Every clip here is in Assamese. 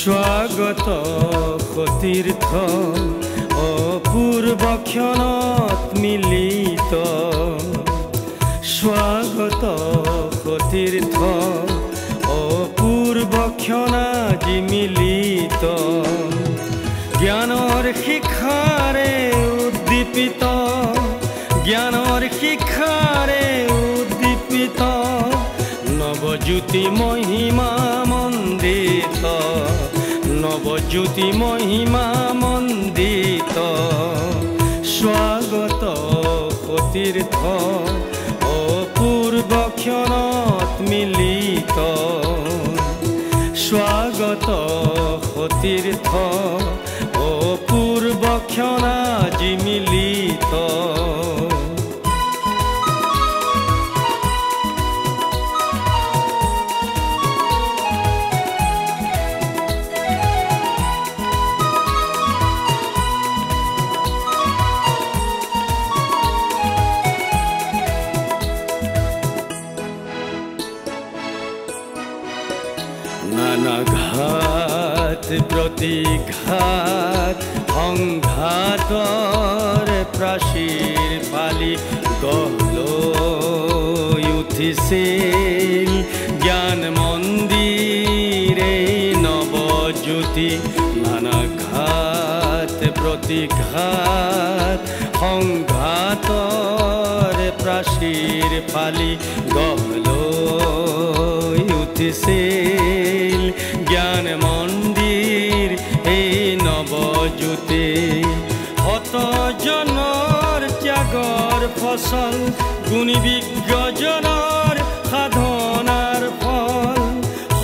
স্বাগত সতীৰ্থ অপূৰ্ব ক্ষণত মিলিত স্বাগত সতীৰ্থ অপূৰ্ব ক্ষণাজি মিলিত জ্ঞানৰ শিখাৰে উদ্দীপিত জ্ঞানৰ শিখাৰে উদ্দীপিত নৱজ্যোতি মহিমা মণ্ডিত নৱজ্যোতি মহিমা মণ্ডিত স্বাগত সতীৰ্থ অপূৰ্ব ক্ষণত মিলিত স্বাগত সতীৰ্থ অপূৰ্ব ক্ষণাজি মিলিত নানাঘাত প্ৰতিঘাত সংঘাতৰ প্ৰাচীৰ ফালি গঢ় লৈ উঠিছিল জ্ঞান মন্দিৰে নৱজ্যোতি নানাঘাত প্ৰতিঘাত সংঘাতৰ প্ৰাচীৰ ফালি গঢ় লৈ উঠিছিল জ্ঞান মন্দিৰ এই নৱজ্যোতি শতজনৰ ত্যাগৰ ফচল গুণী বিজ্ঞজনৰ সাধনাৰ ফল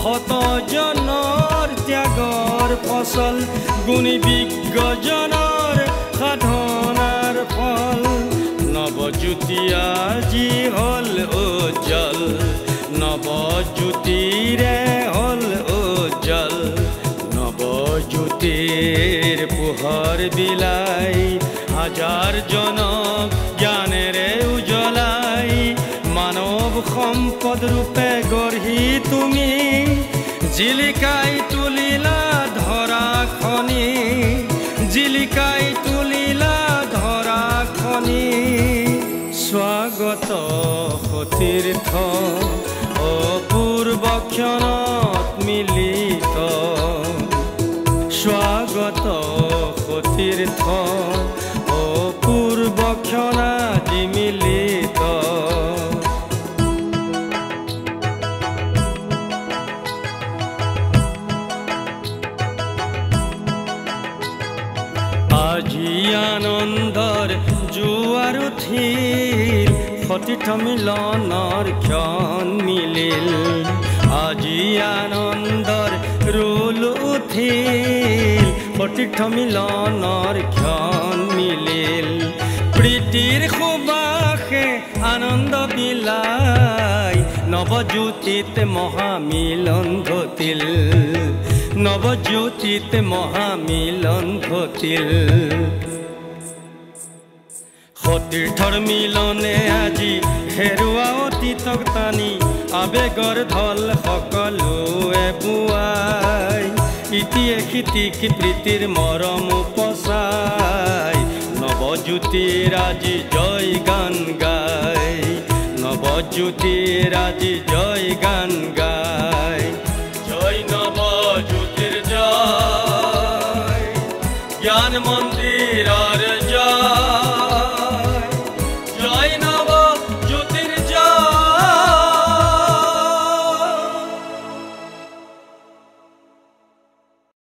শতজনৰ ত্যাগৰ ফচল গুণী বিজ্ঞজনৰ সাধনাৰ ফল নৱজ্যোতি আজি হ'ল উজ্জ্বল নৱজ্যোতিৰে হ'ল উজ্জ্বল নৱজ্যোতিৰ পোহৰ বিলাই হাজাৰ জনক জ্ঞানেৰে উজ্বলাই মানৱ সম্পদ ৰূপে গঢ়ি তুমি জিলিকাই তুলিলা ধৰাখনি জিলিকাই তুলিলা ধৰাখনি স্বাগত সতীৰ্থ অপূৰ্ব ক্ষণত মিলিত স্বাগত সতীৰ্থ অপূৰ্ব ক্ষণাজি মিলিত আজি আনন্দৰ জোৱাৰ উঠিল সতীৰ্থ মিলনৰ ক্ষণ মিলিল আজি আনন্দৰ ৰোল উঠিল সতীৰ্থ মিলনৰ ক্ষণ মিলিল প্ৰীতিৰ সুবাসে আনন্দ বিলাই নৱজ্যোতিত মহামিলন ঘটিল নৱজ্যোতিত মহামিলন ঘটিল সতীৰ্থৰ মিলনে আজি হেৰুৱা অতীতক টানি আবেগৰ ঢল সকলোৱে বুৱাই ইটিয়ে সিটিক প্ৰীতিৰ মৰম উপচাই নৱজ্যোতিৰ আজি জয় গান গায় নৱজ্যোতিৰ আজি জয় গান গায়